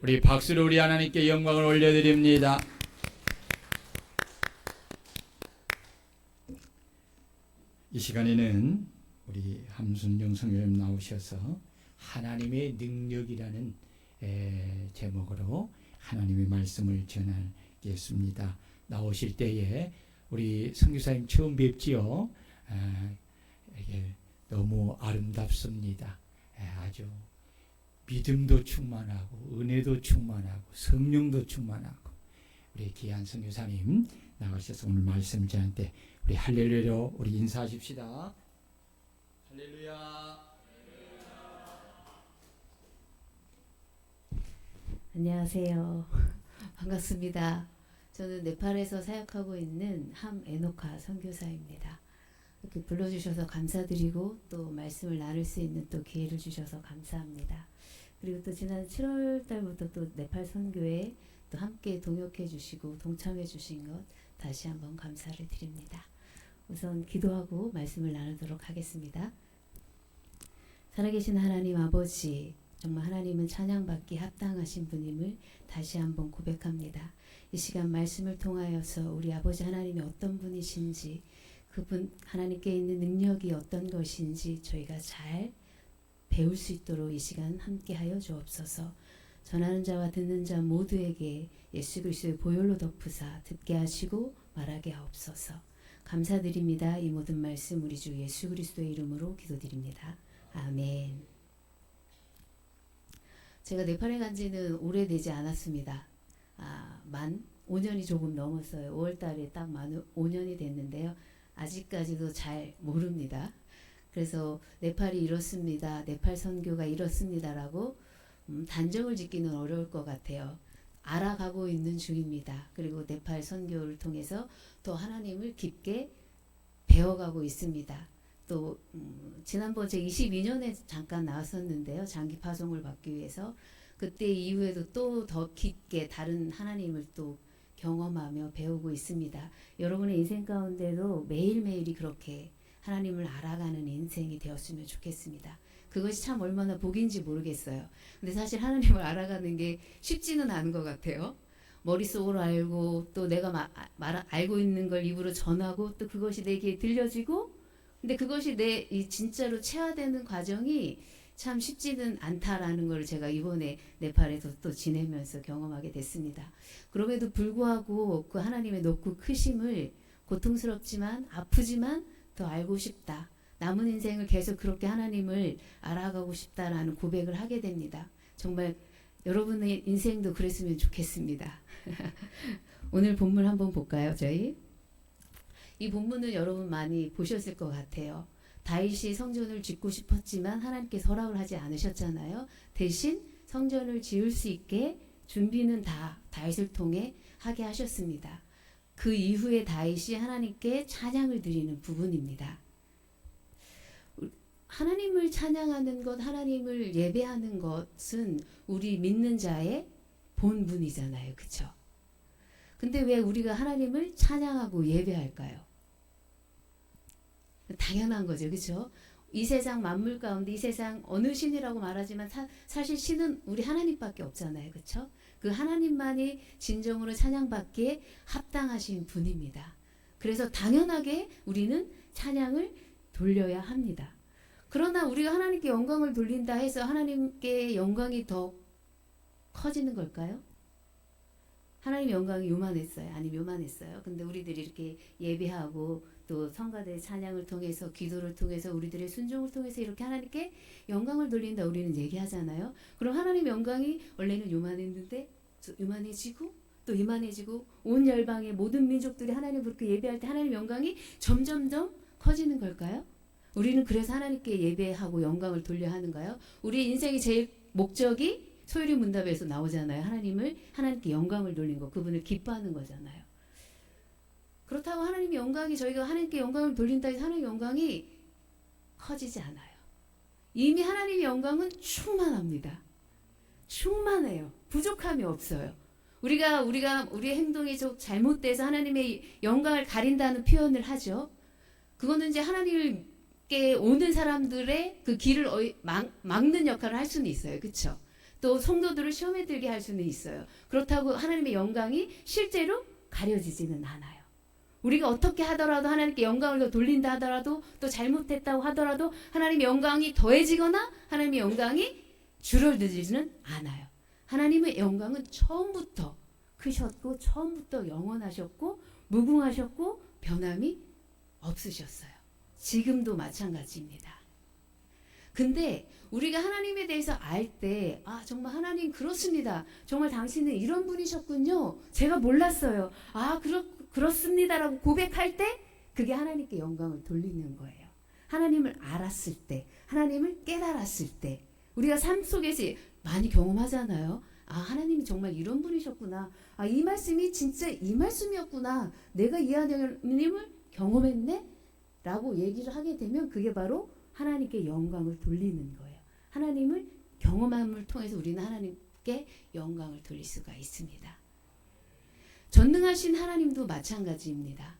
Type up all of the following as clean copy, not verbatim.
우리 박수로 우리 하나님께 영광을 올려드립니다. 이 시간에는 우리 함순영 성교님 나오셔서 하나님의 능력이라는 제목으로 하나님의 말씀을 전하겠습니다. 나오실 때에 우리 선교사님 처음 뵙지요. 이게 너무 아름답습니다. 아주 믿음도 충만하고 은혜도 충만하고 성령도 충만하고 우리 귀한 선교사님 나오셔서 오늘 말씀 전할 우리 할렐루야로 우리 인사하십시다. 할렐루야. 안녕하세요. 반갑습니다. 저는 네팔에서 사역하고 있는 함에노카 선교사입니다. 이렇게 불러주셔서 감사드리고 또 말씀을 나눌 수 있는 또 기회를 주셔서 감사합니다. 그리고 또 지난 7월 달부터 또 네팔 선교에 또 함께 동역해 주시고 동참해 주신 것 다시 한번 감사를 드립니다. 우선 기도하고 말씀을 나누도록 하겠습니다. 살아계신 하나님 아버지, 정말 하나님은 찬양받기 합당하신 분임을 다시 한번 고백합니다. 이 시간 말씀을 통하여서 우리 아버지 하나님이 어떤 분이신지, 그분 하나님께 있는 능력이 어떤 것인지 저희가 잘 배울 수 있도록 이 시간 함께하여 주옵소서. 전하는 자와 듣는 자 모두에게 예수 그리스도의 보혈로 덮으사 듣게 하시고 말하게 하옵소서. 감사드립니다. 이 모든 말씀 우리 주 예수 그리스도의 이름으로 기도드립니다. 아멘. 제가 네팔에 간 지는 오래되지 않았습니다. 만 5년이 조금 넘었어요. 5월 달에 딱 만 5년이 됐는데요. 아직까지도 잘 모릅니다. 그래서 네팔이 이렇습니다. 네팔 선교가 이렇습니다라고 단정을 짓기는 어려울 것 같아요. 알아가고 있는 중입니다. 그리고 네팔 선교를 통해서 또 하나님을 깊게 배워가고 있습니다. 또 지난번 제 22년에 잠깐 나왔었는데요. 장기 파송을 받기 위해서 그때 이후에도 또 더 깊게 다른 하나님을 또 경험하며 배우고 있습니다. 여러분의 인생 가운데도 매일매일이 그렇게 하나님을 알아가는 인생이 되었으면 좋겠습니다. 그것이 참 얼마나 복인지 모르겠어요. 근데 사실 하나님을 알아가는 게 쉽지는 않은 것 같아요. 머릿속으로 알고 또 내가 알고 있는 걸 입으로 전하고 또 그것이 내게 들려지고, 근데 그것이 진짜로 체화되는 과정이 참 쉽지는 않다라는 걸 제가 이번에 네팔에서 또 지내면서 경험하게 됐습니다. 그럼에도 불구하고 그 하나님의 높고 크심을 고통스럽지만 아프지만 더 알고 싶다. 남은 인생을 계속 그렇게 하나님을 알아가고 싶다라는 고백을 하게 됩니다. 정말 여러분의 인생도 그랬으면 좋겠습니다. 오늘 본문 한번 볼까요, 저희? 이 본문은 여러분 많이 보셨을 것 같아요. 다윗이 성전을 짓고 싶었지만 하나님께서 허락을 하지 않으셨잖아요. 대신 성전을 지을 수 있게 준비는 다 다윗을 통해 하게 하셨습니다. 그 이후에 다윗이 하나님께 찬양을 드리는 부분입니다. 하나님을 찬양하는 것, 하나님을 예배하는 것은 우리 믿는 자의 본분이잖아요. 그렇죠? 근데 왜 우리가 하나님을 찬양하고 예배할까요? 당연한 거죠. 그렇죠? 이 세상 만물 가운데 이 세상 어느 신이라고 말하지만 사실 신은 우리 하나님밖에 없잖아요. 그렇죠? 그 하나님만이 진정으로 찬양받기에 합당하신 분입니다. 그래서 당연하게 우리는 찬양을 돌려야 합니다. 그러나 우리가 하나님께 영광을 돌린다 해서 하나님께 영광이 더 커지는 걸까요? 하나님의 영광이 요만했어요? 아니면 요만했어요? 근데 우리들이 이렇게 예배하고 또 성가대 찬양을 통해서 기도를 통해서 우리들의 순종을 통해서 이렇게 하나님께 영광을 돌린다 우리는 얘기하잖아요. 그럼 하나님의 영광이 원래는 요만했는데 요만해지고 또 이만해지고 온 열방의 모든 민족들이 하나님을 그렇게 예배할 때 하나님의 영광이 점점점 커지는 걸까요? 우리는 그래서 하나님께 예배하고 영광을 돌려 하는가요? 우리 인생의 제일 목적이 소유리 문답에서 나오잖아요. 하나님께 영광을 돌린 거, 그분을 기뻐하는 거잖아요. 그렇다고 하나님의 영광이 저희가 하나님께 영광을 돌린다 해서 하나님의 영광이 커지지 않아요. 이미 하나님의 영광은 충만합니다. 충만해요. 부족함이 없어요. 우리의 행동이 좀 잘못돼서 하나님의 영광을 가린다는 표현을 하죠. 그거는 이제 하나님께 오는 사람들의 그 길을 막는 역할을 할 수는 있어요. 그렇죠? 또 성도들을 시험에 들게 할 수는 있어요. 그렇다고 하나님의 영광이 실제로 가려지지는 않아요. 우리가 어떻게 하더라도 하나님께 영광을 더 돌린다 하더라도 또 잘못했다고 하더라도 하나님의 영광이 더해지거나 하나님의 영광이 줄어들지는 않아요. 하나님의 영광은 처음부터 크셨고 처음부터 영원하셨고 무궁하셨고 변함이 없으셨어요. 지금도 마찬가지입니다. 근데 우리가 하나님에 대해서 알 때 정말 하나님 그렇습니다. 정말 당신은 이런 분이셨군요. 제가 몰랐어요. 그렇습니다라고 고백할 때 그게 하나님께 영광을 돌리는 거예요. 하나님을 알았을 때, 하나님을 깨달았을 때 우리가 삶 속에서 많이 경험하잖아요. 하나님이 정말 이런 분이셨구나. 이 말씀이 진짜 이 말씀이었구나. 내가 이 하나님을 경험했네? 라고 얘기를 하게 되면 그게 바로 하나님께 영광을 돌리는 거예요. 하나님을 경험함을 통해서 우리는 하나님께 영광을 돌릴 수가 있습니다. 전능하신 하나님도 마찬가지입니다.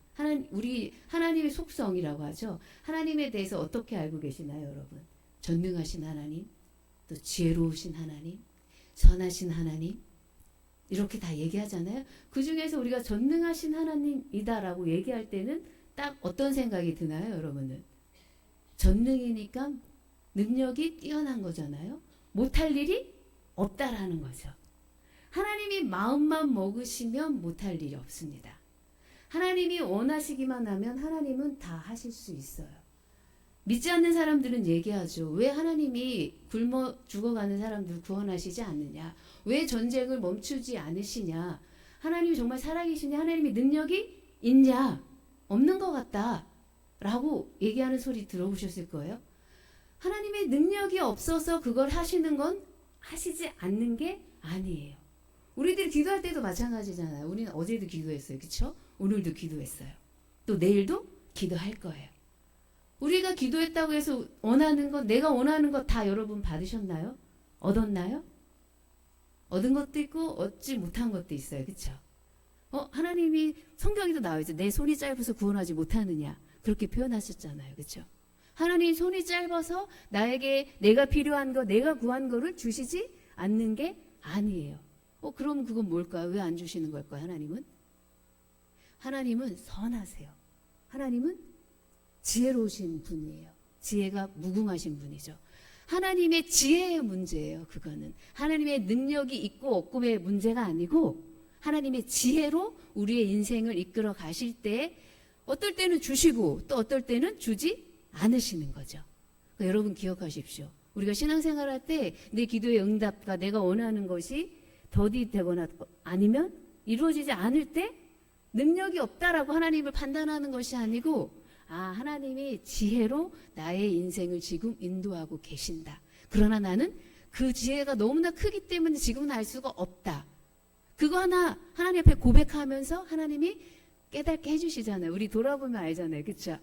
우리 하나님의 속성이라고 하죠. 하나님에 대해서 어떻게 알고 계시나요, 여러분? 전능하신 하나님, 또 지혜로우신 하나님, 선하신 하나님, 이렇게 다 얘기하잖아요. 그 중에서 우리가 전능하신 하나님이다라고 얘기할 때는 딱 어떤 생각이 드나요, 여러분은? 전능이니까 능력이 뛰어난 거잖아요. 못할 일이 없다라는 거죠. 하나님이 마음만 먹으시면 못할 일이 없습니다. 하나님이 원하시기만 하면 하나님은 다 하실 수 있어요. 믿지 않는 사람들은 얘기하죠. 왜 하나님이 굶어 죽어가는 사람들 구원하시지 않느냐? 왜 전쟁을 멈추지 않으시냐? 하나님이 정말 살아계시냐? 하나님의 능력이 있냐? 없는 것 같다 라고 얘기하는 소리 들어보셨을 거예요. 하나님의 능력이 없어서 그걸 하시는 건 하시지 않는 게 아니에요. 우리들이 기도할 때도 마찬가지잖아요. 우리는 어제도 기도했어요. 그렇죠? 오늘도 기도했어요. 또 내일도 기도할 거예요. 우리가 기도했다고 해서 원하는 것, 내가 원하는 것 다 여러분 받으셨나요? 얻었나요? 얻은 것도 있고 얻지 못한 것도 있어요. 그렇죠? 하나님이 성경에도 나와있죠. 내 손이 짧아서 구원하지 못하느냐. 그렇게 표현하셨잖아요. 그렇죠? 하나님 손이 짧아서 나에게 내가 필요한 거, 내가 구한 거를 주시지 않는 게 아니에요. 그럼 그건 뭘까요? 왜 안 주시는 걸까요? 하나님은 선하세요. 하나님은 지혜로우신 분이에요. 지혜가 무궁하신 분이죠. 하나님의 지혜의 문제예요. 그거는 하나님의 능력이 있고 없고의 문제가 아니고 하나님의 지혜로 우리의 인생을 이끌어 가실 때 어떨 때는 주시고 또 어떨 때는 주지 않으시는 거죠. 그러니까 여러분 기억하십시오. 우리가 신앙생활할 때 내 기도의 응답과 내가 원하는 것이 더디되거나 아니면 이루어지지 않을 때 능력이 없다라고 하나님을 판단하는 것이 아니고 하나님이 지혜로 나의 인생을 지금 인도하고 계신다. 그러나 나는 그 지혜가 너무나 크기 때문에 지금은 알 수가 없다. 그거 하나님 앞에 고백하면서 하나님이 깨닫게 해주시잖아요. 우리 돌아보면 알잖아요. 그렇죠?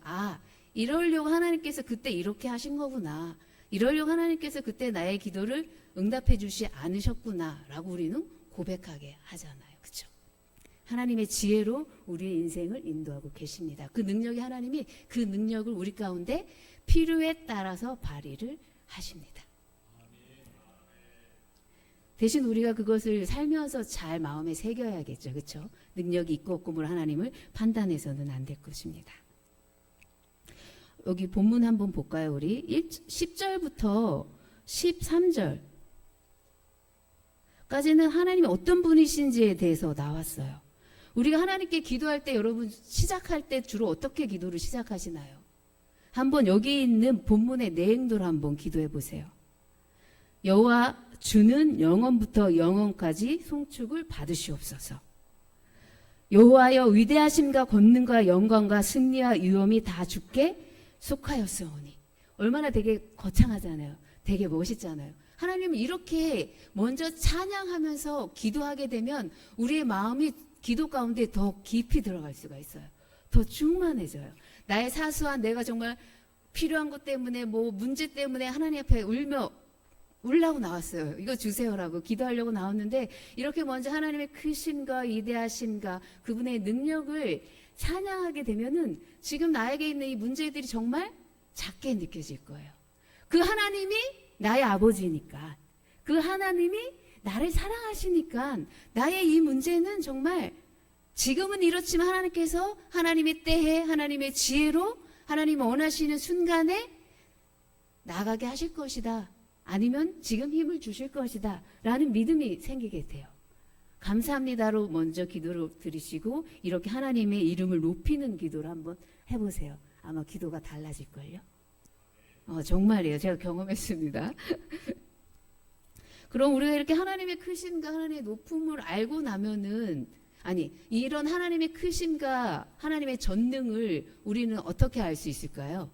이러려고 하나님께서 그때 이렇게 하신 거구나. 이러려고 하나님께서 그때 나의 기도를 응답해 주시 않으셨구나 라고 우리는 고백하게 하잖아요. 그렇죠? 하나님의 지혜로 우리의 인생을 인도하고 계십니다. 그 능력이 하나님이 그 능력을 우리 가운데 필요에 따라서 발휘를 하십니다. 대신 우리가 그것을 살면서 잘 마음에 새겨야겠죠. 그렇죠? 능력이 있고 없고를 하나님을 판단해서는 안 될 것입니다. 여기 본문 한번 볼까요? 우리 10절부터 13절까지는 하나님이 어떤 분이신지에 대해서 나왔어요. 우리가 하나님께 기도할 때 여러분 시작할 때 주로 어떻게 기도를 시작하시나요? 한번 여기 있는 본문의 내용들을 한번 기도해 보세요. 여호와 주는 영원부터 영원까지 송축을 받으시옵소서. 여호와여 위대하심과 권능과 영광과 승리와 위엄이 다 주께 속하였으오니. 얼마나 되게 거창하잖아요. 되게 멋있잖아요. 하나님은 이렇게 먼저 찬양하면서 기도하게 되면 우리의 마음이 기도 가운데 더 깊이 들어갈 수가 있어요. 더 충만해져요. 나의 사소한 내가 정말 필요한 것 때문에 문제 때문에 하나님 앞에 울라고 나왔어요. 이거 주세요라고 기도하려고 나왔는데 이렇게 먼저 하나님의 크심과 위대하심과 그분의 능력을 찬양하게 되면은 지금 나에게 있는 이 문제들이 정말 작게 느껴질 거예요. 그 하나님이 나의 아버지니까 그 하나님이 나를 사랑하시니까 나의 이 문제는 정말 지금은 이렇지만 하나님께서 하나님의 때에 하나님의 지혜로 하나님 원하시는 순간에 나가게 하실 것이다. 아니면 지금 힘을 주실 것이다. 라는 믿음이 생기게 돼요. 감사합니다로 먼저 기도를 드리시고 이렇게 하나님의 이름을 높이는 기도를 한번 해보세요. 아마 기도가 달라질걸요. 정말이에요. 제가 경험했습니다. 그럼 우리가 이렇게 하나님의 크심과 하나님의 높음을 알고 나면은 이런 하나님의 크심과 하나님의 전능을 우리는 어떻게 알 수 있을까요?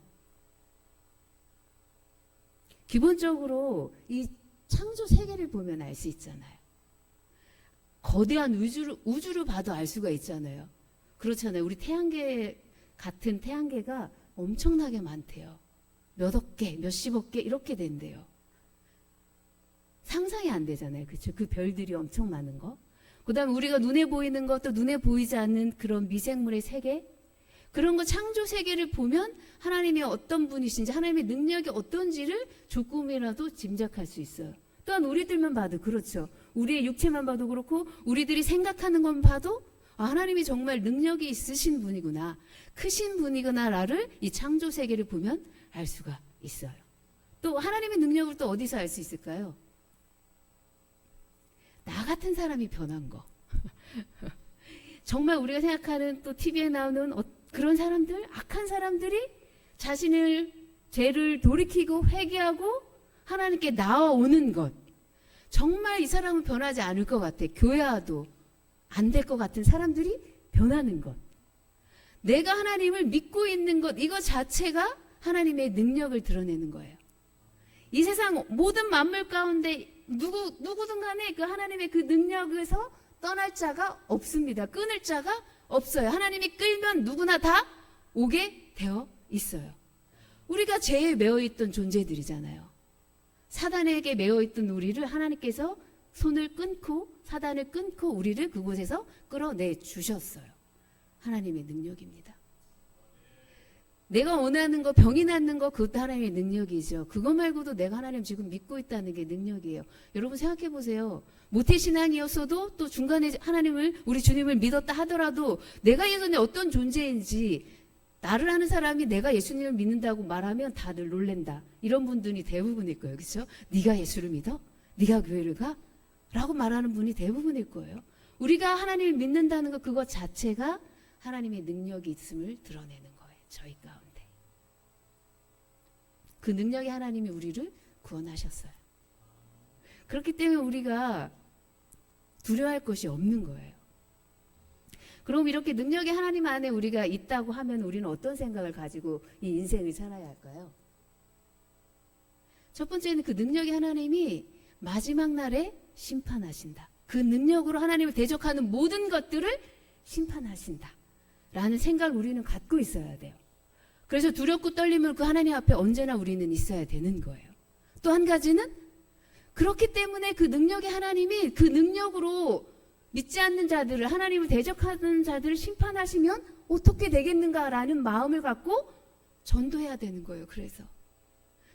기본적으로 이 창조 세계를 보면 알 수 있잖아요. 거대한 우주를 봐도 알 수가 있잖아요. 그렇잖아요. 우리 태양계 같은 태양계가 엄청나게 많대요. 몇억 개, 몇십억 개 이렇게 된대요. 상상이 안 되잖아요. 그렇죠? 그 별들이 엄청 많은 거. 그다음에 우리가 눈에 보이는 것, 또 눈에 보이지 않는 그런 미생물의 세계, 그런 거 창조 세계를 보면 하나님이 어떤 분이신지, 하나님의 능력이 어떤지를 조금이라도 짐작할 수 있어요. 또한 우리들만 봐도 그렇죠. 우리의 육체만 봐도 그렇고 우리들이 생각하는 건 봐도 하나님이 정말 능력이 있으신 분이구나, 크신 분이구나를 이 창조 세계를 보면 알 수가 있어요. 또 하나님의 능력을 또 어디서 알 수 있을까요? 나 같은 사람이 변한 거. 정말 우리가 생각하는 또 TV에 나오는 그런 사람들, 악한 사람들이 자신을 죄를 돌이키고 회개하고 하나님께 나아오는 것. 정말 이 사람은 변하지 않을 것 같아. 교회와도 안 될 것 같은 사람들이 변하는 것. 내가 하나님을 믿고 있는 것, 이거 자체가 하나님의 능력을 드러내는 거예요. 이 세상 모든 만물 가운데 누구든 간에 그 하나님의 그 능력에서 떠날 자가 없습니다. 끊을 자가 없어요. 하나님이 끌면 누구나 다 오게 되어 있어요. 우리가 죄에 매어있던 존재들이잖아요. 사단에게 매어있던 우리를 하나님께서 손을 끊고 사단을 끊고 우리를 그곳에서 끌어내 주셨어요. 하나님의 능력입니다. 내가 원하는 거, 병이 낫는 거, 그것도 하나님의 능력이죠. 그거 말고도 내가 하나님 지금 믿고 있다는 게 능력이에요. 여러분 생각해 보세요. 모태신앙이었어도 또 중간에 하나님을, 우리 주님을 믿었다 하더라도 내가 예전에 어떤 존재인지, 나를 아는 사람이 내가 예수님을 믿는다고 말하면 다들 놀랜다. 이런 분들이 대부분일 거예요. 그렇죠? 네가 예수를 믿어? 네가 교회를 가? 라고 말하는 분이 대부분일 거예요. 우리가 하나님을 믿는다는 것, 그것 자체가 하나님의 능력이 있음을 드러내는 거예요. 저희 가운데. 그 능력의 하나님이 우리를 구원하셨어요. 그렇기 때문에 우리가 두려워할 것이 없는 거예요. 그럼 이렇게 능력의 하나님 안에 우리가 있다고 하면 우리는 어떤 생각을 가지고 이 인생을 살아야 할까요? 첫 번째는 그 능력의 하나님이 마지막 날에 심판하신다. 그 능력으로 하나님을 대적하는 모든 것들을 심판하신다. 라는 생각을 우리는 갖고 있어야 돼요. 그래서 두렵고 떨림을 그 하나님 앞에 언제나 우리는 있어야 되는 거예요. 또 한 가지는 그렇기 때문에 그 능력의 하나님이 그 능력으로 믿지 않는 자들을, 하나님을 대적하는 자들을 심판하시면 어떻게 되겠는가라는 마음을 갖고 전도해야 되는 거예요.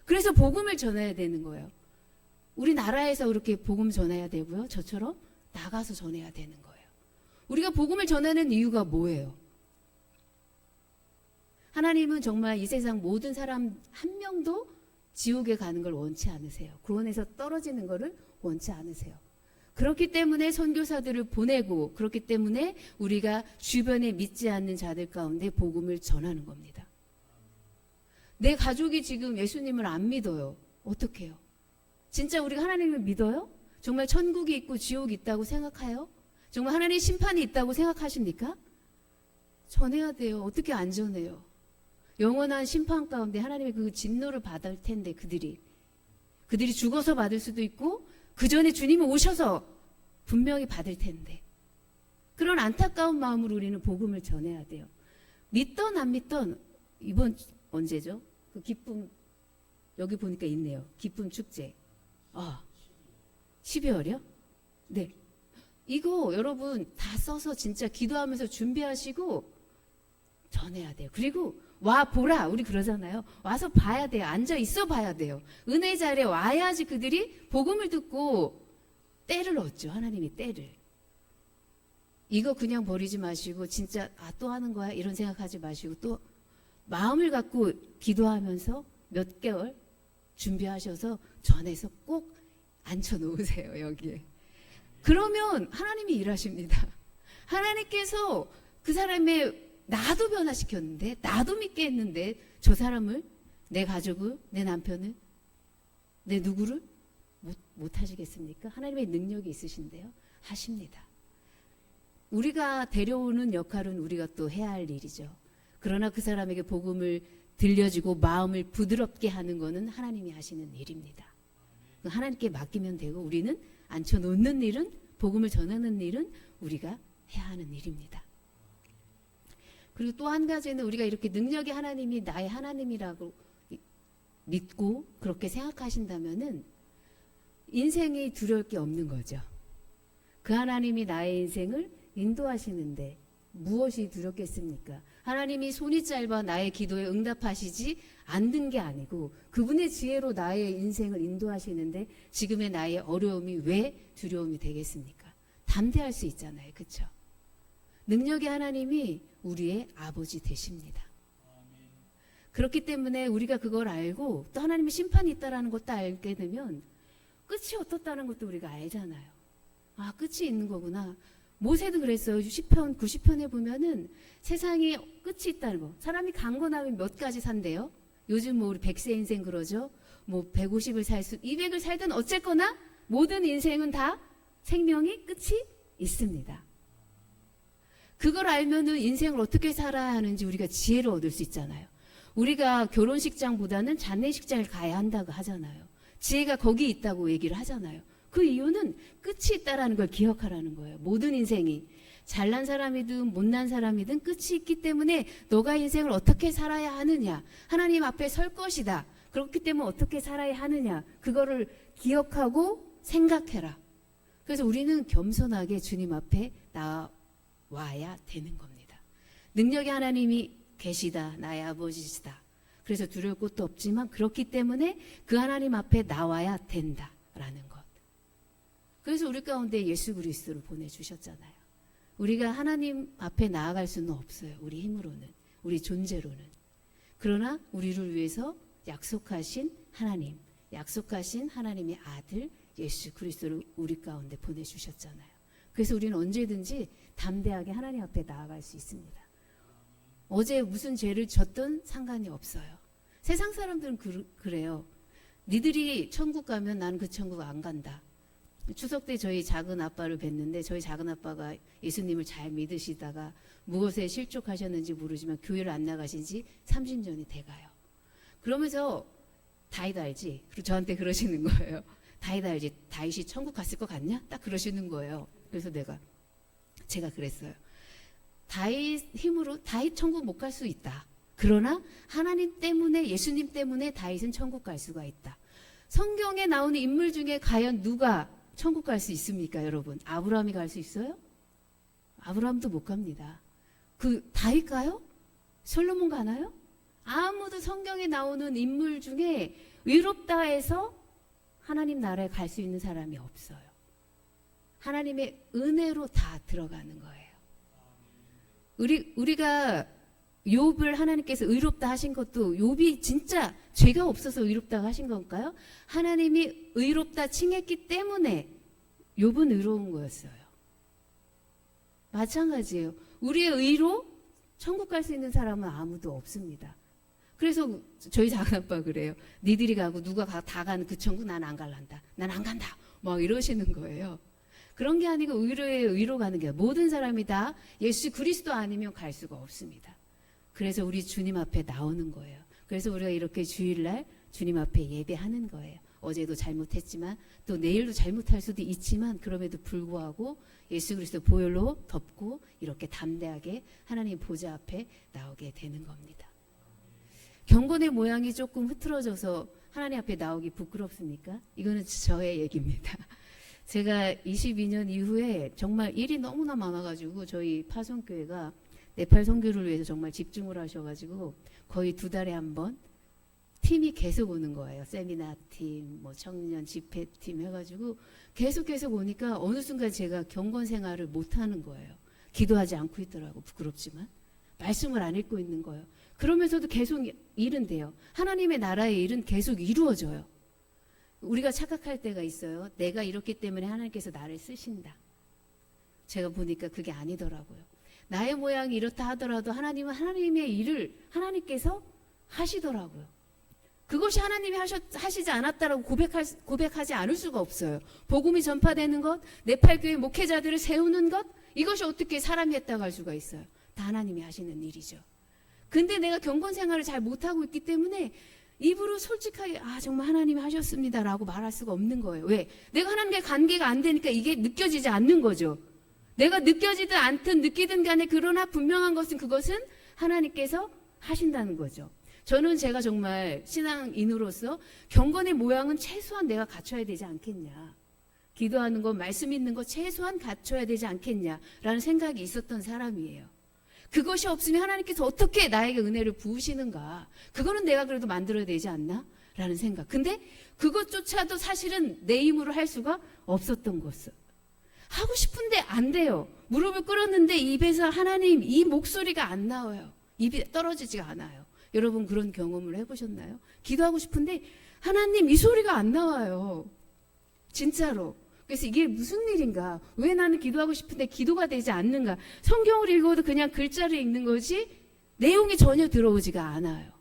그래서 복음을 전해야 되는 거예요. 우리나라에서 그렇게 복음 전해야 되고요. 저처럼 나가서 전해야 되는 거예요. 우리가 복음을 전하는 이유가 뭐예요? 하나님은 정말 이 세상 모든 사람 한 명도 지옥에 가는 걸 원치 않으세요. 구원에서 떨어지는 것을 원치 않으세요. 그렇기 때문에 선교사들을 보내고, 그렇기 때문에 우리가 주변에 믿지 않는 자들 가운데 복음을 전하는 겁니다. 내 가족이 지금 예수님을 안 믿어요. 어떻게 해요? 진짜 우리가 하나님을 믿어요? 정말 천국이 있고 지옥이 있다고 생각해요? 정말 하나님의 심판이 있다고 생각하십니까? 전해야 돼요. 어떻게 안 전해요? 영원한 심판 가운데 하나님의 그 진노를 받을 텐데 그들이 죽어서 받을 수도 있고 그 전에 주님이 오셔서 분명히 받을 텐데, 그런 안타까운 마음으로 우리는 복음을 전해야 돼요. 믿던 안 믿던, 이번 언제죠? 그 기쁨, 여기 보니까 있네요. 기쁨 축제. 12월이요? 네. 이거 여러분 다 써서 진짜 기도하면서 준비하시고 전해야 돼요. 그리고 와 보라 우리 그러잖아요. 와서 봐야 돼요. 앉아 있어 봐야 돼요. 은혜 자리에 와야지 그들이 복음을 듣고 때를 얻죠. 하나님이 때를. 이거 그냥 버리지 마시고 진짜 또 하는 거야 이런 생각하지 마시고 또 마음을 갖고 기도하면서 몇 개월 준비하셔서 전에서 꼭 앉혀 놓으세요. 여기에. 그러면 하나님이 일하십니다. 하나님께서 그 사람의 나도 변화시켰는데 나도 믿게 했는데 저 사람을 내 가족을 내 남편을 내 누구를 못 하시겠습니까? 하나님의 능력이 있으신데요. 하십니다. 우리가 데려오는 역할은 우리가 또 해야 할 일이죠. 그러나 그 사람에게 복음을 들려주고 마음을 부드럽게 하는 것은 하나님이 하시는 일입니다. 하나님께 맡기면 되고 우리는 앉혀놓는 일은 복음을 전하는 일은 우리가 해야 하는 일입니다. 그리고 또 한 가지는 우리가 이렇게 능력이 하나님이 나의 하나님이라고 믿고 그렇게 생각하신다면은 인생이 두려울 게 없는 거죠. 그 하나님이 나의 인생을 인도하시는데 무엇이 두렵겠습니까? 하나님이 손이 짧아 나의 기도에 응답하시지 않는 게 아니고 그분의 지혜로 나의 인생을 인도하시는데 지금의 나의 어려움이 왜 두려움이 되겠습니까? 담대할 수 있잖아요. 그렇죠? 능력의 하나님이 우리의 아버지 되십니다. 그렇기 때문에 우리가 그걸 알고 또 하나님의 심판이 있다라는 것도 알게 되면 끝이 어떻다는 것도 우리가 알잖아요. 아, 끝이 있는 거구나. 모세도 그랬어요. 10편, 90편에 보면은 세상에 끝이 있다는 거. 사람이 강건하면 몇 가지 산대요. 요즘 뭐 우리 100세 인생 그러죠. 뭐 150을 200을 살든 어쨌거나 모든 인생은 다 생명이 끝이 있습니다. 그걸 알면은 인생을 어떻게 살아야 하는지 우리가 지혜를 얻을 수 있잖아요. 우리가 결혼식장보다는 장례식장을 가야 한다고 하잖아요. 지혜가 거기 있다고 얘기를 하잖아요. 그 이유는 끝이 있다라는 걸 기억하라는 거예요. 모든 인생이 잘난 사람이든 못난 사람이든 끝이 있기 때문에 너가 인생을 어떻게 살아야 하느냐. 하나님 앞에 설 것이다. 그렇기 때문에 어떻게 살아야 하느냐. 그거를 기억하고 생각해라. 그래서 우리는 겸손하게 주님 앞에 나와야 되는 겁니다. 능력의 하나님이 계시다. 나의 아버지시다. 그래서 두려울 것도 없지만 그렇기 때문에 그 하나님 앞에 나와야 된다라는 것. 그래서 우리 가운데 예수 그리스도를 보내주셨잖아요. 우리가 하나님 앞에 나아갈 수는 없어요. 우리 힘으로는. 우리 존재로는. 그러나 우리를 위해서 약속하신 하나님, 약속하신 하나님의 아들 예수 그리스도를 우리 가운데 보내주셨잖아요. 그래서 우리는 언제든지 담대하게 하나님 앞에 나아갈 수 있습니다. 어제 무슨 죄를 졌든 상관이 없어요. 세상 사람들은 그래요. 니들이 천국 가면 나는 그 천국 안 간다. 추석 때 저희 작은 아빠를 뵀는데 저희 작은 아빠가 예수님을 잘 믿으시다가 무엇에 실족하셨는지 모르지만 교회를 안 나가신 지 30년이 돼가요. 그러면서 다윗 알지? 그리고 저한테 그러시는 거예요. 다윗 알지? 다윗이 천국 갔을 것 같냐? 딱 그러시는 거예요. 그래서 제가 그랬어요. 다윗 힘으로 다윗 천국 못 갈 수 있다. 그러나 하나님 때문에 예수님 때문에 다윗은 천국 갈 수가 있다. 성경에 나오는 인물 중에 과연 누가 천국 갈 수 있습니까, 여러분? 아브라함이 갈 수 있어요? 아브라함도 못 갑니다. 다윗 가요? 솔로몬 가나요? 아무도 성경에 나오는 인물 중에 의롭다 해서 하나님 나라에 갈 수 있는 사람이 없어요. 하나님의 은혜로 다 들어가는 거예요. 우리가 욥을 하나님께서 의롭다 하신 것도 욥이 진짜 죄가 없어서 의롭다고 하신 건가요? 하나님이 의롭다 칭했기 때문에 욥은 의로운 거였어요. 마찬가지예요. 우리의 의로 천국 갈 수 있는 사람은 아무도 없습니다. 그래서 저희 작은아빠 그래요. 니들이 가고 누가 다 가는 그 천국 난 안 갈란다. 난 안 간다. 막 이러시는 거예요. 그런 게 아니고 의로의 의로 가는 게 모든 사람이 다 예수 그리스도 아니면 갈 수가 없습니다. 그래서 우리 주님 앞에 나오는 거예요. 그래서 우리가 이렇게 주일날 주님 앞에 예배하는 거예요. 어제도 잘못했지만 또 내일도 잘못할 수도 있지만 그럼에도 불구하고 예수 그리스도 보혈로 덮고 이렇게 담대하게 하나님 보좌 앞에 나오게 되는 겁니다. 경건의 모양이 조금 흐트러져서 하나님 앞에 나오기 부끄럽습니까? 이거는 저의 얘기입니다. 제가 22년 이후에 정말 일이 너무나 많아가지고 저희 파송교회가 네팔 선교를 위해서 정말 집중을 하셔가지고 거의 2달에 한 번 팀이 계속 오는 거예요. 세미나 팀, 뭐 청년 집회 팀 해가지고 계속 오니까 어느 순간 제가 경건 생활을 못 하는 거예요. 기도하지 않고 있더라고. 부끄럽지만 말씀을 안 읽고 있는 거예요. 그러면서도 계속 일은 돼요. 하나님의 나라의 일은 계속 이루어져요. 우리가 착각할 때가 있어요. 내가 이렇기 때문에 하나님께서 나를 쓰신다. 제가 보니까 그게 아니더라고요. 나의 모양이 이렇다 하더라도 하나님은 하나님의 일을 하나님께서 하시더라고요. 그것이 하나님이 하시지 않았다라고 고백하지 않을 수가 없어요. 복음이 전파되는 것, 네팔교회 목회자들을 세우는 것, 이것이 어떻게 사람이 했다고 할 수가 있어요. 다 하나님이 하시는 일이죠. 근데 내가 경건 생활을 잘 못하고 있기 때문에 입으로 솔직하게 정말 하나님이 하셨습니다라고 말할 수가 없는 거예요. 왜? 내가 하나님과 관계가 안 되니까 이게 느껴지지 않는 거죠. 내가 느껴지든 않든 느끼든 간에 그러나 분명한 것은 그것은 하나님께서 하신다는 거죠. 저는 제가 정말 신앙인으로서 경건의 모양은 최소한 내가 갖춰야 되지 않겠냐. 기도하는 것, 말씀 있는 것 최소한 갖춰야 되지 않겠냐라는 생각이 있었던 사람이에요. 그것이 없으면 하나님께서 어떻게 나에게 은혜를 부으시는가. 그거는 내가 그래도 만들어야 되지 않나? 라는 생각. 근데 그것조차도 사실은 내 힘으로 할 수가 없었던 것을. 하고 싶은데 안 돼요. 무릎을 꿇었는데 입에서 하나님 이 목소리가 안 나와요. 입이 떨어지지가 않아요. 여러분 그런 경험을 해보셨나요? 기도하고 싶은데 하나님 이 소리가 안 나와요. 진짜로. 그래서 이게 무슨 일인가? 왜 나는 기도하고 싶은데 기도가 되지 않는가? 성경을 읽어도 그냥 글자를 읽는 거지 내용이 전혀 들어오지가 않아요.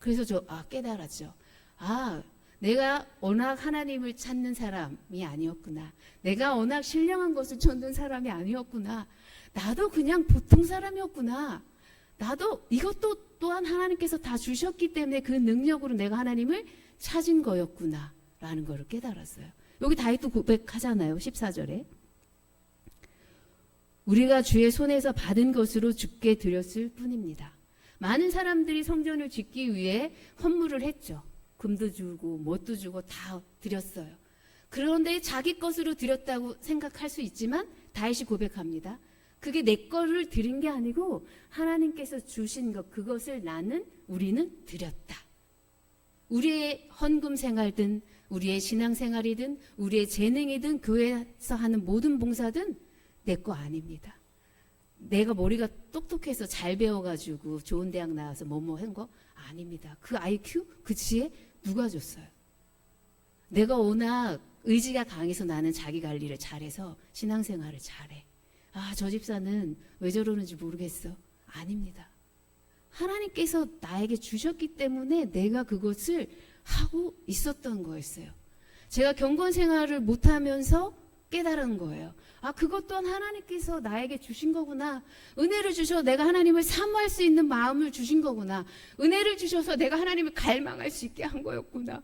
그래서 깨달았죠. 내가 워낙 하나님을 찾는 사람이 아니었구나. 내가 워낙 신령한 것을 찾는 사람이 아니었구나. 나도 그냥 보통 사람이었구나. 나도 이것도 또한 하나님께서 다 주셨기 때문에 그 능력으로 내가 하나님을 찾은 거였구나 라는 걸 깨달았어요. 여기 다윗도 고백하잖아요. 14절에 우리가 주의 손에서 받은 것으로 주께 드렸을 뿐입니다. 많은 사람들이 성전을 짓기 위해 헌물을 했죠. 금도 주고 뭣도 주고 다 드렸어요. 그런데 자기 것으로 드렸다고 생각할 수 있지만 다윗이 고백합니다. 그게 내 거를 드린 게 아니고 하나님께서 주신 것, 그것을 우리는 드렸다. 우리의 헌금 생활든 우리의 신앙생활이든 우리의 재능이든 교회에서 하는 모든 봉사든 내 거 아닙니다. 내가 머리가 똑똑해서 잘 배워가지고 좋은 대학 나와서 뭐뭐 한 거 아닙니다. 그 IQ, 그 지혜 누가 줬어요? 내가 워낙 의지가 강해서 나는 자기 관리를 잘해서 신앙생활을 잘해. 저 집사는 왜 저러는지 모르겠어. 아닙니다. 하나님께서 나에게 주셨기 때문에 내가 그것을 하고 있었던 거였어요. 제가 경건 생활을 못하면서 깨달은 거예요. 그것 또한 하나님께서 나에게 주신 거구나. 은혜를 주셔서 내가 하나님을 사모할 수 있는 마음을 주신 거구나. 은혜를 주셔서 내가 하나님을 갈망할 수 있게 한 거였구나.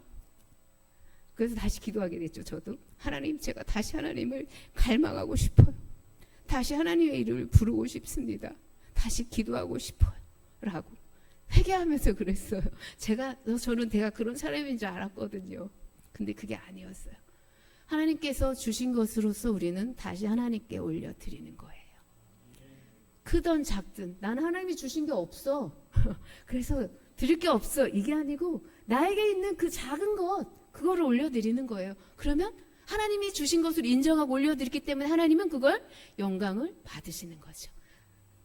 그래서 다시 기도하게 됐죠. 저도 하나님, 제가 다시 하나님을 갈망하고 싶어요. 다시 하나님의 이름을 부르고 싶습니다. 다시 기도하고 싶어요. 라고 회개하면서 그랬어요. 저는 내가 그런 사람인 줄 알았거든요. 근데 그게 아니었어요. 하나님께서 주신 것으로서 우리는 다시 하나님께 올려드리는 거예요. 크든 작든 나는 하나님이 주신 게 없어. 그래서 드릴 게 없어. 이게 아니고 나에게 있는 그 작은 것, 그거를 올려드리는 거예요. 그러면 하나님이 주신 것을 인정하고 올려드렸기 때문에 하나님은 그걸 영광을 받으시는 거죠.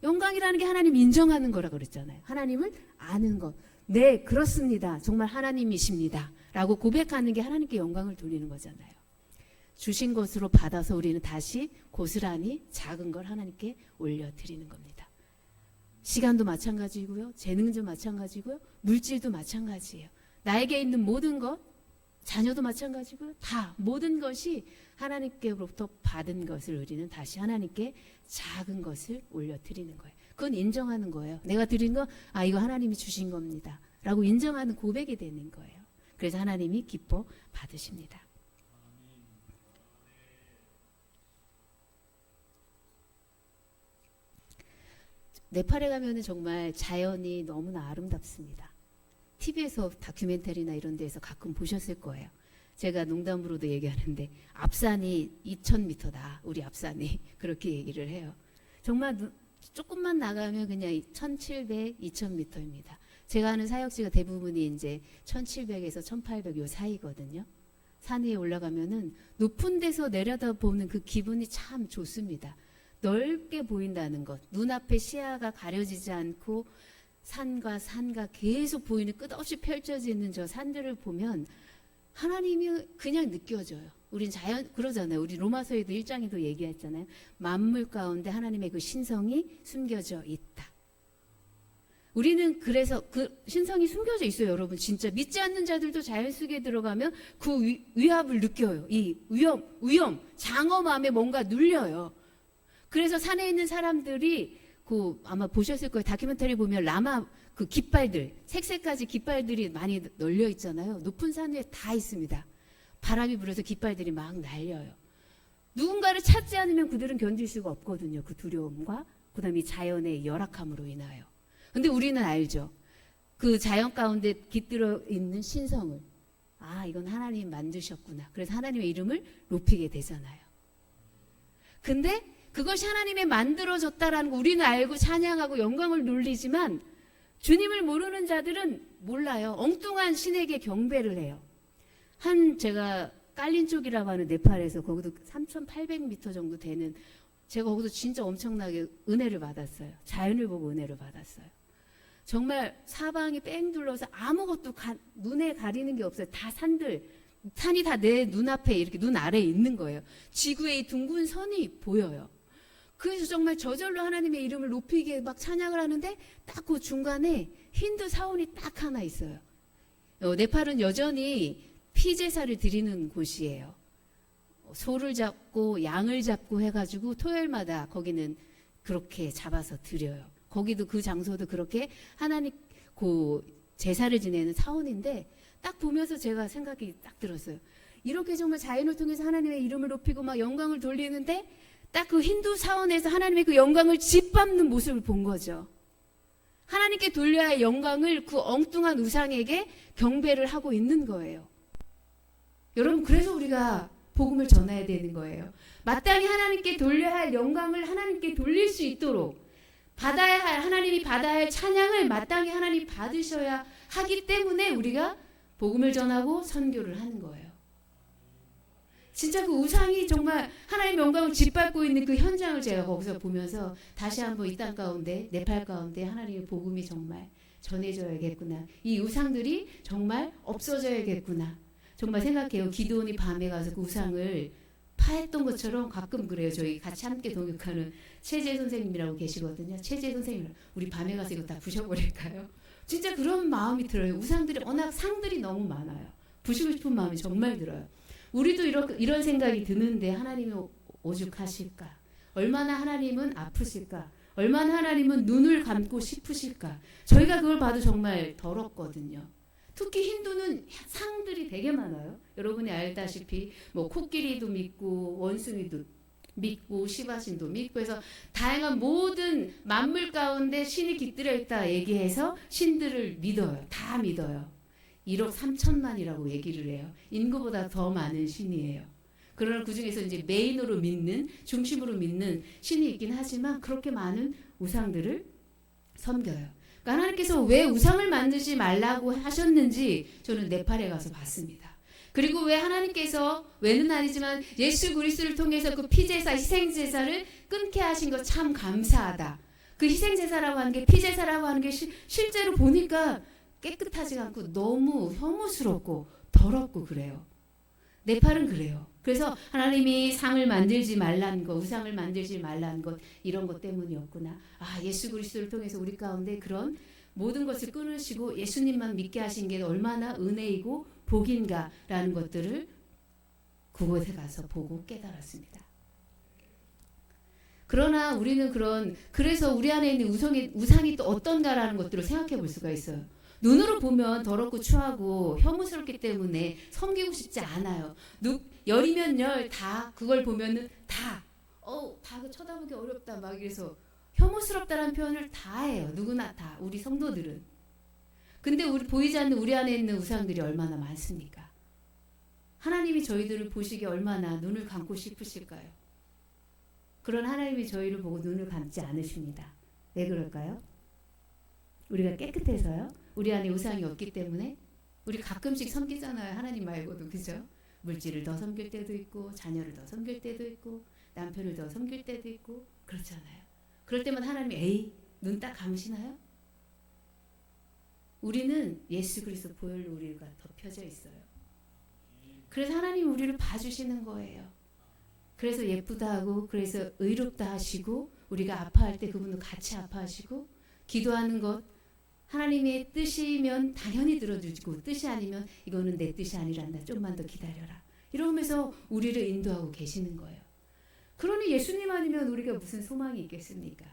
영광이라는 게 하나님 인정하는 거라 그랬잖아요. 하나님을 아는 것. 네, 그렇습니다. 정말 하나님이십니다. 라고 고백하는 게 하나님께 영광을 돌리는 거잖아요. 주신 것으로 받아서 우리는 다시 고스란히 작은 걸 하나님께 올려드리는 겁니다. 시간도 마찬가지고요. 재능도 마찬가지고요. 물질도 마찬가지예요. 나에게 있는 모든 것, 자녀도 마찬가지고요. 다 모든 것이 하나님께로부터 받은 것을 우리는 다시 하나님께 작은 것을 올려드리는 거예요. 그건 인정하는 거예요. 내가 드린 거 이거 하나님이 주신 겁니다. 라고 인정하는 고백이 되는 거예요. 그래서 하나님이 기뻐 받으십니다. 네팔에 가면은 정말 자연이 너무나 아름답습니다. TV에서 다큐멘터리나 이런 데서 가끔 보셨을 거예요. 제가 농담으로도 얘기하는데 앞산이 2000m다. 우리 앞산이 그렇게 얘기를 해요. 정말 조금만 나가면 그냥 1700, 2000m입니다. 제가 하는 사역지가 대부분이 이제 1700에서 1800 요 사이거든요. 산 위에 올라가면은 높은 데서 내려다보는 그 기분이 참 좋습니다. 넓게 보인다는 것, 눈앞에 시야가 가려지지 않고 산과 산과 계속 보이는 끝없이 펼쳐지는 저 산들을 보면 하나님이 그냥 느껴져요. 우린 자연 그러잖아요. 우리 로마서에도 1장에도 얘기했잖아요. 만물 가운데 하나님의 그 신성이 숨겨져 있다. 우리는 그래서 그 신성이 숨겨져 있어요, 여러분. 진짜 믿지 않는 자들도 자연 속에 들어가면 그 위압을 느껴요. 이 위험, 장엄함에 뭔가 눌려요. 그래서 산에 있는 사람들이 그 아마 보셨을 거예요. 다큐멘터리 보면 라마 그 깃발들, 색색까지 깃발들이 많이 널려 있잖아요. 높은 산 위에 다 있습니다. 바람이 불어서 깃발들이 막 날려요. 누군가를 찾지 않으면 그들은 견딜 수가 없거든요. 그 두려움과 그다음에 이 자연의 열악함으로 인하여. 근데 우리는 알죠. 그 자연 가운데 깃들어 있는 신성을. 아, 이건 하나님 만드셨구나. 그래서 하나님의 이름을 높이게 되잖아요. 근데 그것이 하나님의 만들어졌다라는 거 우리는 알고 찬양하고 영광을 돌리지만 주님을 모르는 자들은 몰라요. 엉뚱한 신에게 경배를 해요. 제가 깔린 쪽이라고 하는 네팔에서 거기도 3,800m 정도 되는 제가 거기서 진짜 엄청나게 은혜를 받았어요. 자연을 보고 은혜를 받았어요. 정말 사방이 뺑 둘러서 아무것도 눈에 가리는 게 없어요. 다 산이 다 내 눈앞에 이렇게 눈 아래에 있는 거예요. 지구의 이 둥근 선이 보여요. 그래서 정말 저절로 하나님의 이름을 높이게 막 찬양을 하는데 딱 그 중간에 힌두 사원이 딱 하나 있어요. 네팔은 여전히 피제사를 드리는 곳이에요. 소를 잡고 양을 잡고 해가지고 토요일마다 거기는 그렇게 잡아서 드려요. 거기도 그 장소도 그렇게 하나님 그 제사를 지내는 사원인데 딱 보면서 제가 생각이 딱 들었어요. 이렇게 정말 자연을 통해서 하나님의 이름을 높이고 막 영광을 돌리는데 딱 그 힌두 사원에서 하나님의 그 영광을 짓밟는 모습을 본 거죠. 하나님께 돌려야 할 영광을 그 엉뚱한 우상에게 경배를 하고 있는 거예요. 여러분, 그래서 우리가 복음을 전해야 되는 거예요. 마땅히 하나님께 돌려야 할 영광을 하나님께 돌릴 수 있도록 하나님이 받아야 할 찬양을 마땅히 하나님 받으셔야 하기 때문에 우리가 복음을 전하고 선교를 하는 거예요. 진짜 그 우상이 정말 하나님의 영광을 짓밟고 있는 그 현장을 제가 거기서 보면서 다시 한번 이 땅 가운데 네팔 가운데 하나님의 복음이 정말 전해져야겠구나. 이 우상들이 정말 없어져야겠구나. 정말 생각해요. 기드온이 밤에 가서 그 우상을 파했던 것처럼 가끔 그래요. 저희 같이 함께 동역하는 최재 선생님이라고 계시거든요. 최재 선생님, 우리 밤에 가서 이거 다 부셔버릴까요? 진짜 그런 마음이 들어요. 우상들이 워낙 상들이 너무 많아요. 부시고 싶은 마음이 정말 들어요. 우리도 이런 생각이 드는데 하나님이 오죽하실까? 얼마나 하나님은 아프실까? 얼마나 하나님은 눈을 감고 싶으실까? 저희가 그걸 봐도 정말 더럽거든요. 특히 힌두는 상들이 되게 많아요. 여러분이 알다시피 뭐 코끼리도 믿고 원숭이도 믿고 시바신도 믿고 해서 다양한 모든 만물 가운데 신이 깃들어 있다 얘기해서 신들을 믿어요. 다 믿어요. 1억 3천만이라고 얘기를 해요. 인구보다 더 많은 신이에요. 그러나 그중에서 이제 메인으로 믿는, 중심으로 믿는 신이 있긴 하지만 그렇게 많은 우상들을 섬겨요. 그러니까 하나님께서 왜 우상을 만들지 말라고 하셨는지 저는 네팔에 가서 봤습니다. 그리고 왜 하나님께서 왜는 아니지만 예수 그리스도를 통해서 그 피제사, 희생제사를 끊게 하신 것 참 감사하다. 그 희생제사라고 하는 게 피제사라고 하는 게 실제로 보니까 깨끗하지 않고 너무 혐오스럽고 더럽고 그래요. 네팔은 그래요. 그래서 하나님이 상을 만들지 말라는 것, 우상을 만들지 말라는 것 이런 것 때문이었구나. 아, 예수 그리스도를 통해서 우리 가운데 그런 모든 것을 끊으시고 예수님만 믿게 하신 게 얼마나 은혜이고 복인가라는 것들을 그곳에 가서 보고 깨달았습니다. 그러나 우리는 그래서 우리 안에 있는 우상이 또 어떤가라는 것들을 생각해 볼 수가 있어요. 눈으로 보면 더럽고 추하고 혐오스럽기 때문에 섬기고 싶지 않아요. 열이면 열 다 그걸 보면은 다 쳐다보기 어렵다 막 이래서 혐오스럽다라는 표현을 다 해요. 누구나 다 우리 성도들은. 근데 보이지 않는 우리 안에 있는 우상들이 얼마나 많습니까? 하나님이 저희들을 보시기에 얼마나 눈을 감고 싶으실까요? 그런 하나님이 저희를 보고 눈을 감지 않으십니다. 왜 그럴까요? 우리가 깨끗해서요? 우리 안에 우상이 없기 때문에? 우리 가끔씩 섬기잖아요. 하나님 말고도. 그죠? 물질을 더 섬길 때도 있고 자녀를 더 섬길 때도 있고 남편을 더 섬길 때도 있고 그렇잖아요. 그럴 때마다 하나님이 에이 눈 딱 감으시나요? 우리는 예수 그리스도 보혈로 우리가 덮여져 있어요. 그래서 하나님 우리를 봐주시는 거예요. 그래서 예쁘다 하고 그래서 의롭다 하시고 우리가 아파할 때 그분도 같이 아파하시고 기도하는 것 하나님의 뜻이면 당연히 들어주시고 뜻이 아니면 이거는 내 뜻이 아니란다. 좀만 더 기다려라. 이러면서 우리를 인도하고 계시는 거예요. 그러니 예수님 아니면 우리가 무슨 소망이 있겠습니까?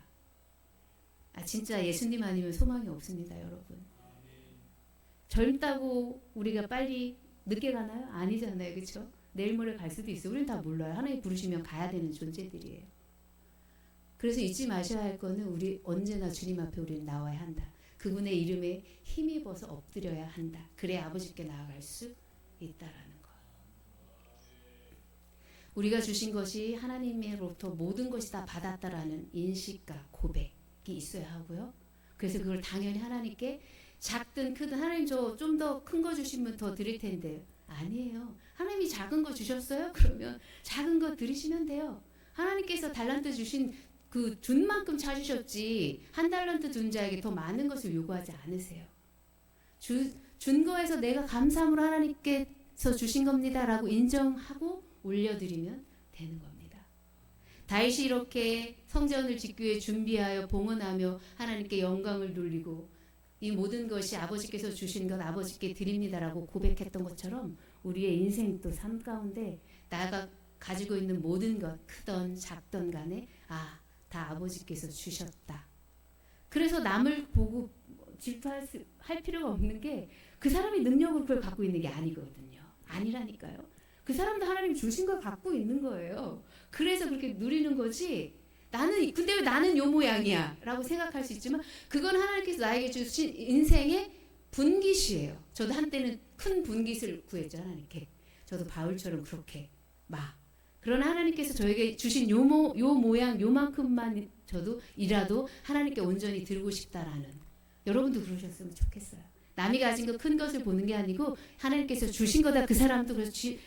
진짜 예수님 아니면 소망이 없습니다, 여러분. 젊다고 우리가 빨리 늦게 가나요? 아니잖아요, 그렇죠? 내일 모레 갈 수도 있어요. 우리는 다 몰라요. 하나님 부르시면 가야 되는 존재들이에요. 그래서 잊지 마셔야 할 거는 우리 언제나 주님 앞에 우리는 나와야 한다. 그분의 이름에 힘입어서 엎드려야 한다. 그래야 아버지께 나아갈 수 있다라는 거. 우리가 주신 것이 하나님으로부터 모든 것이 다 받았다라는 인식과 고백이 있어야 하고요. 그래서 그걸 당연히 하나님께 작든 크든 하나님 저 좀 더 큰 거 주시면 더 드릴 텐데 아니에요. 하나님이 작은 거 주셨어요? 그러면 작은 거 드리시면 돼요. 하나님께서 달란트 주신 그 준 만큼 찾으셨지 한 달란트 준 자에게 더 많은 것을 요구하지 않으세요. 준 거에서 내가 감사함으로 하나님께서 주신 겁니다라고 인정하고 올려드리면 되는 겁니다. 다윗이 이렇게 성전을 짓기 위해 준비하여 봉헌하며 하나님께 영광을 돌리고 이 모든 것이 아버지께서 주신 것 아버지께 드립니다라고 고백했던 것처럼 우리의 인생 또 삶 가운데 나가 가지고 있는 모든 것 크던 작던 간에 다 아버지께서 주셨다. 그래서 남을 보고 질투할 필요가 없는 게 그 사람이 능력으로 그걸 갖고 있는 게 아니거든요. 아니라니까요. 그 사람도 하나님 주신 걸 갖고 있는 거예요. 그래서 그렇게 누리는 거지. 근데 왜 나는 요 모양이야? 라고 생각할 수 있지만 그건 하나님께서 나에게 주신 인생의 분깃이에요. 저도 한때는 큰 분깃을 구했죠. 하나님께. 저도 바울처럼 그렇게 그러나 하나님께서 저에게 주신 요 모양 요만큼만 저도 이라도 하나님께 온전히 드리고 싶다라는 여러분도 그러셨으면 좋겠어요. 남이 가진 거 큰 것을 보는 게 아니고 하나님께서 주신 거다. 그 사람도 그렇지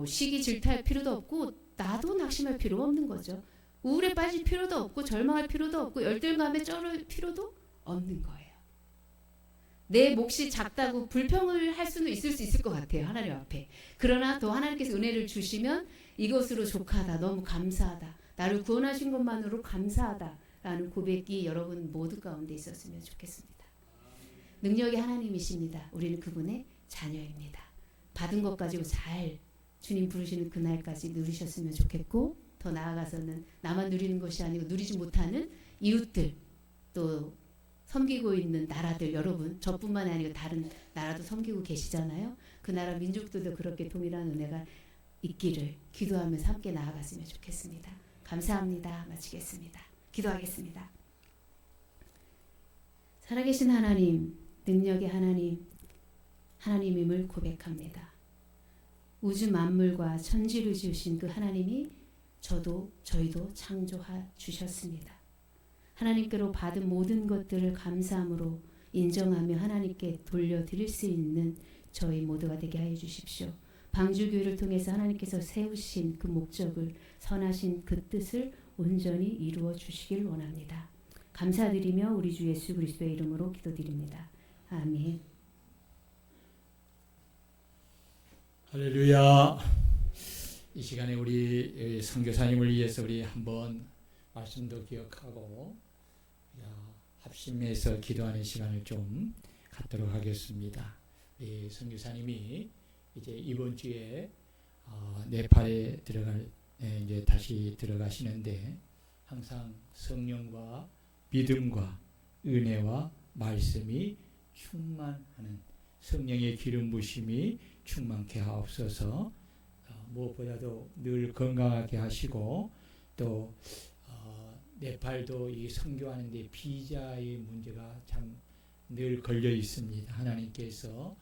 시기 질투할 필요도 없고 나도 낙심할 필요가 없는 거죠. 우울에 빠질 필요도 없고 절망할 필요도 없고 열등감에 쩔을 필요도 없는 거예요. 내 몫이 작다고 불평을 할 수는 있을 수 있을 것 같아요. 하나님 앞에. 그러나 더 하나님께서 은혜를 주시면 이것으로 족하다. 너무 감사하다. 나를 구원하신 것만으로 감사하다라는 고백이 여러분 모두 가운데 있었으면 좋겠습니다. 능력이 하나님이십니다. 우리는 그분의 자녀입니다. 받은 것 가지고 잘 주님 부르시는 그날까지 누리셨으면 좋겠고 더 나아가서는 나만 누리는 것이 아니고 누리지 못하는 이웃들 또 섬기고 있는 나라들 여러분 저뿐만 아니고 다른 나라도 섬기고 계시잖아요. 그 나라 민족들도 그렇게 동일한 은혜가 있기를 기도하면서 함께 나아갔으면 좋겠습니다. 감사합니다. 마치겠습니다. 기도하겠습니다. 살아계신 하나님, 능력의 하나님임을 고백합니다. 우주 만물과 천지를 지으신 그 하나님이 저희도 창조하 주셨습니다. 하나님께로 받은 모든 것들을 감사함으로 인정하며 하나님께 돌려드릴 수 있는 저희 모두가 되게 하여 주십시오. 방주교회를 통해서 하나님께서 세우신 그 목적을 선하신 그 뜻을 온전히 이루어 주시길 원합니다. 감사드리며 우리 주 예수 그리스도의 이름으로 기도드립니다. 아멘. 할렐루야. 이 시간에 우리 선교사님을 위해서 우리 한번 말씀도 기억하고 합심해서 기도하는 시간을 좀 갖도록 하겠습니다. 이 선교사님이 이제 이번 주에 네팔에 이제 다시 들어가시는데 항상 성령과 믿음과 은혜와 말씀이 충만하는 성령의 기름 부심이 충만케 하옵소서. 무엇보다도 늘 건강하게 하시고 또 네팔도 이 선교하는데 비자의 문제가 참 늘 걸려 있습니다. 하나님께서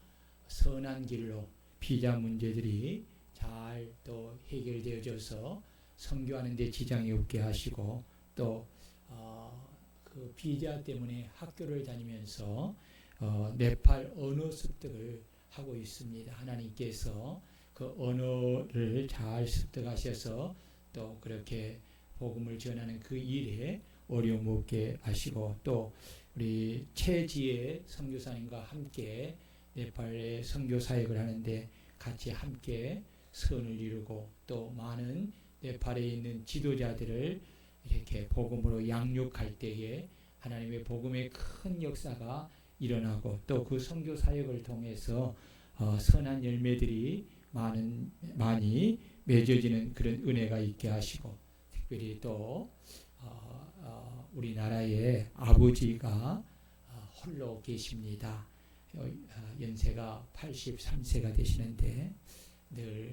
선한 길로 비자 문제들이 잘 또 해결되어져서 선교하는 데 지장이 없게 하시고 또 그 비자 때문에 학교를 다니면서 네팔 언어 습득을 하고 있습니다. 하나님께서 그 언어를 잘 습득하셔서 또 그렇게 복음을 전하는 그 일에 어려움 없게 하시고 또 우리 최지혜 선교사님과 함께 네팔의 선교 사역을 하는데 같이 함께 선을 이루고 또 많은 네팔에 있는 지도자들을 이렇게 복음으로 양육할 때에 하나님의 복음의 큰 역사가 일어나고 또 그 선교 사역을 통해서 선한 열매들이 많이 맺어지는 그런 은혜가 있게 하시고 특별히 또 우리나라의 아버지가 홀로 계십니다. 연세가 83세가 되시는데 늘